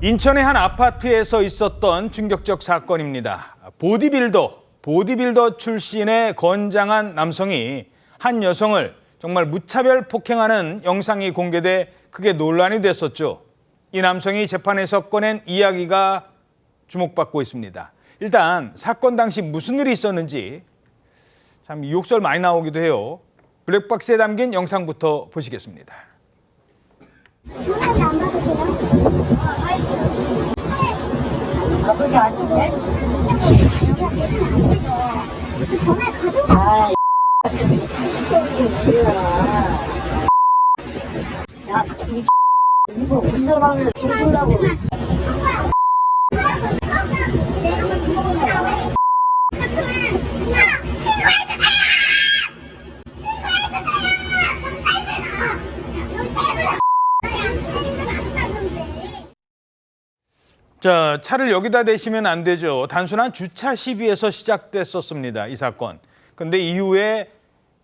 인천의 한 아파트에서 있었던 충격적 사건입니다. 보디빌더 출신의 건장한 남성이 한 여성을 정말 무차별 폭행하는 영상이 공개돼 크게 논란이 됐었죠. 이 남성이 재판에서 꺼낸 이야기가 주목받고 있습니다. 일단 사건 당시 무슨 일이 있었는지 참 욕설 많이 나오기도 해요. 블랙박스에 담긴 영상부터 보시겠습니다. 거기 아침에? 아, 야, 이거 운전하면 죽으려고. 자, 차를 여기다 대시면 안 되죠. 단순한 주차 시비에서 시작됐었습니다, 이 사건. 근데 이후에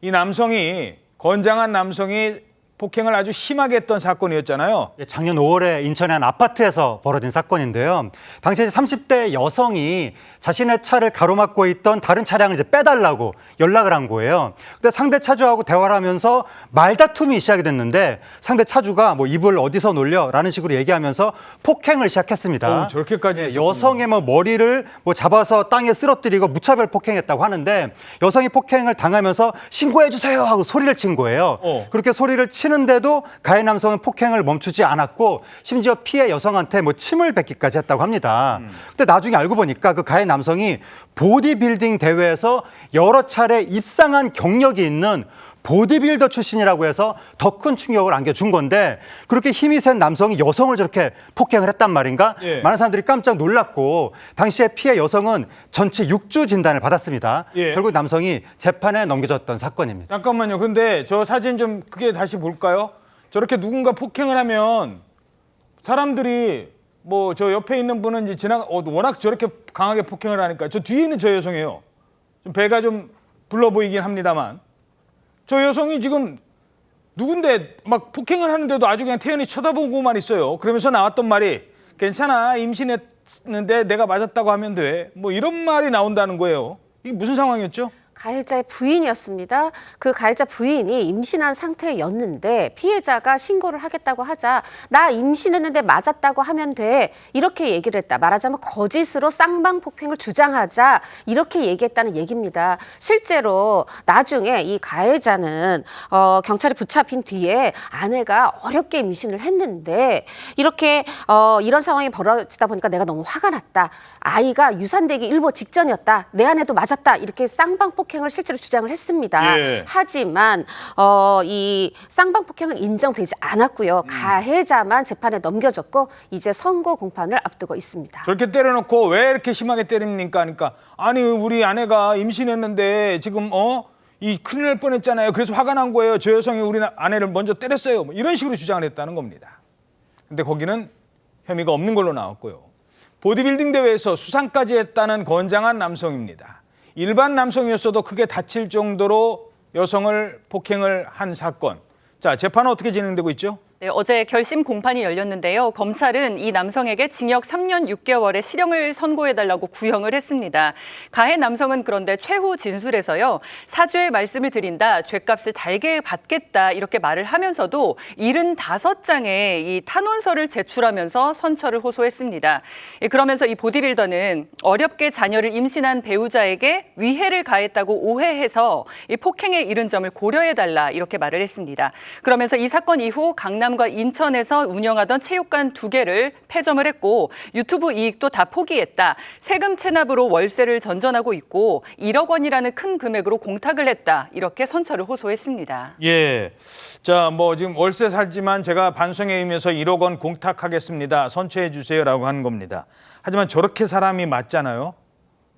이 남성이, 건장한 남성이 폭행을 아주 심하게 했던 사건이었잖아요. 작년 5월에 인천의 한 아파트에서 벌어진 사건인데요. 당시에 30대 여성이 자신의 차를 가로막고 있던 다른 차량을 이제 빼달라고 연락을 한 거예요. 근데 상대 차주하고 대화를 하면서 말다툼이 시작이 됐는데 상대 차주가 뭐 입을 어디서 놀려라는 식으로 얘기하면서 폭행을 시작했습니다. 저렇게까지 했었군요. 여성의 머리를 잡아서 땅에 쓰러뜨리고 무차별 폭행했다고 하는데 여성이 폭행을 당하면서 신고해 주세요 하고 소리를 친 거예요. 그렇게 소리를 치는데도 가해 남성은 폭행을 멈추지 않았고 심지어 피해 여성한테 침을 뱉기까지 했다고 합니다. 근데 나중에 알고 보니까 그 가해 남성이 보디빌딩 대회에서 여러 차례 입상한 경력이 있는 보디빌더 출신이라고 해서 더 큰 충격을 안겨준 건데 그렇게 힘이 센 남성이 여성을 저렇게 폭행을 했단 말인가? 예. 많은 사람들이 깜짝 놀랐고 당시에 피해 여성은 전치 6주 진단을 받았습니다. 예. 결국 남성이 재판에 넘겨졌던 사건입니다. 잠깐만요. 근데 저 사진 좀 크게 다시 볼까요? 저렇게 누군가 폭행을 하면 사람들이 저 옆에 있는 분은 이제 워낙 저렇게 강하게 폭행을 하니까 저 뒤에 있는 저 여성이에요. 좀 배가 좀 불러 보이긴 합니다만 저 여성이 지금 누군데 막 폭행을 하는데도 아주 그냥 태연히 쳐다보고만 있어요. 그러면서 나왔던 말이 괜찮아 임신했는데 내가 맞았다고 하면 돼. 이런 말이 나온다는 거예요. 이게 무슨 상황이었죠? 가해자의 부인이었습니다. 그 가해자 부인이 임신한 상태였는데 피해자가 신고를 하겠다고 하자 나 임신했는데 맞았다고 하면 돼 이렇게 얘기를 했다. 말하자면 거짓으로 쌍방폭행을 주장하자 이렇게 얘기했다는 얘기입니다. 실제로 나중에 이 가해자는 경찰에 붙잡힌 뒤에 아내가 어렵게 임신을 했는데 이렇게 이런 상황이 벌어지다 보니까 내가 너무 화가 났다. 아이가 유산되기 일보 직전이었다. 내 아내도 맞았다. 이렇게 쌍방폭행을 실제로 주장을 했습니다. 예. 하지만 이 쌍방폭행은 인정되지 않았고요. 가해자만 재판에 넘겨졌고 이제 선고 공판을 앞두고 있습니다. 저렇게 때려놓고 왜 이렇게 심하게 때립니까? 그러니까 아니 우리 아내가 임신했는데 지금 이 큰일 날 뻔했잖아요. 그래서 화가 난 거예요. 저 여성이 우리 아내를 먼저 때렸어요. 이런 식으로 주장을 했다는 겁니다. 근데 거기는 혐의가 없는 걸로 나왔고요. 보디빌딩 대회에서 수상까지 했다는 건장한 남성입니다. 일반 남성이었어도 크게 다칠 정도로 여성을 폭행을 한 사건. 자, 재판은 어떻게 진행되고 있죠? 네, 어제 결심 공판이 열렸는데요. 검찰은 이 남성에게 징역 3년 6개월의 실형을 선고해달라고 구형을 했습니다. 가해 남성은 그런데 최후 진술에서요. 사죄의 말씀을 드린다, 죗값을 달게 받겠다 이렇게 말을 하면서도 75장의 이 탄원서를 제출하면서 선처를 호소했습니다. 그러면서 이 보디빌더는 어렵게 자녀를 임신한 배우자에게 위해를 가했다고 오해해서 이 폭행에 이른 점을 고려해달라 이렇게 말을 했습니다. 그러면서 이 사건 이후 강남과 인천에서 운영하던 체육관 2개를 폐점을 했고 유튜브 이익도 다 포기했다. 세금 체납으로 월세를 전전하고 있고 1억 원이라는 큰 금액으로 공탁을 했다. 이렇게 선처를 호소했습니다. 예. 자, 지금 월세 살지만 제가 반성에 의해서 1억 원 공탁하겠습니다. 선처해 주세요라고 한 겁니다. 하지만 저렇게 사람이 맞잖아요.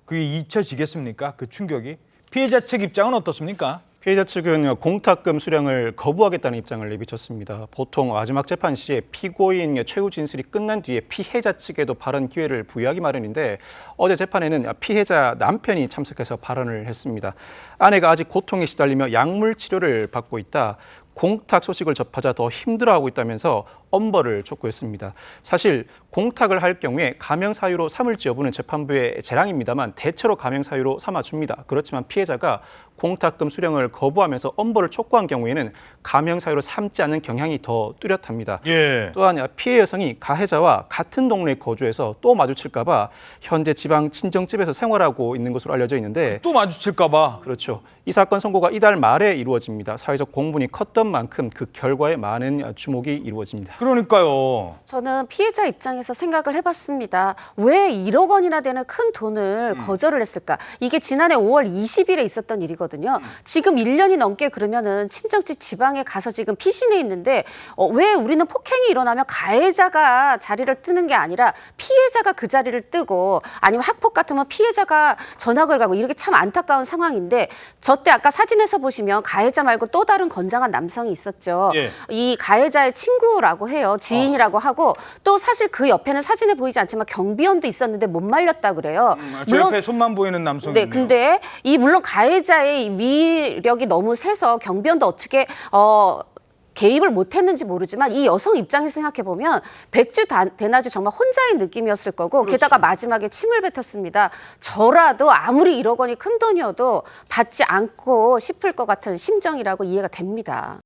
그게 잊혀지겠습니까? 그 충격이. 피해자 측 입장은 어떻습니까? 피해자 측은 공탁금 수령을 거부하겠다는 입장을 내비쳤습니다. 보통 마지막 재판 시에 피고인 최후 진술이 끝난 뒤에 피해자 측에도 발언 기회를 부여하기 마련인데 어제 재판에는 피해자 남편이 참석해서 발언을 했습니다. 아내가 아직 고통에 시달리며 약물 치료를 받고 있다. 공탁 소식을 접하자 더 힘들어하고 있다면서 엄벌을 촉구했습니다. 사실 공탁을 할 경우에 가명 사유로 삼을지 여부는 재판부의 재량입니다만 대체로 가명 사유로 삼아줍니다. 그렇지만 피해자가 공탁금 수령을 거부하면서 엄벌을 촉구한 경우에는 가명 사유로 삼지 않는 경향이 더 뚜렷합니다. 예. 또한 피해 여성이 가해자와 같은 동네에 거주해서 또 마주칠까 봐 현재 지방 친정집에서 생활하고 있는 것으로 알려져 있는데 또 마주칠까 봐. 그렇죠. 이 사건 선고가 이달 말에 이루어집니다. 사회적 공분이 컸던 만큼 그 결과에 많은 주목이 이루어집니다. 그러니까요. 저는 피해자 입장에서 생각을 해봤습니다. 왜 1억 원이나 되는 큰 돈을 거절을 했을까? 이게 지난해 5월 20일에 있었던 일이거든요. 지금 1년이 넘게 그러면은 친정집 지방에 가서 지금 피신해 있는데 왜 우리는 폭행이 일어나면 가해자가 자리를 뜨는 게 아니라 피해자가 그 자리를 뜨고 아니면 학폭 같으면 피해자가 전학을 가고 이렇게 참 안타까운 상황인데 저때 아까 사진에서 보시면 가해자 말고 또 다른 건장한 남성이 있었죠. 예. 이 가해자의 친구라고 해요. 지인이라고 하고 또 사실 그 옆에는 사진에 보이지 않지만 경비원도 있었는데 못 말렸다 그래요. 저 옆에 손만 보이는 남성이. 네, 근데 물론 가해자의 위력이 너무 세서 경비원도 어떻게 개입을 못했는지 모르지만 이 여성 입장에서 생각해 보면 백주 대낮에 정말 혼자인 느낌이었을 거고 게다가 마지막에 침을 뱉었습니다. 저라도 아무리 1억 원이 큰 돈이어도 받지 않고 싶을 것 같은 심정이라고 이해가 됩니다.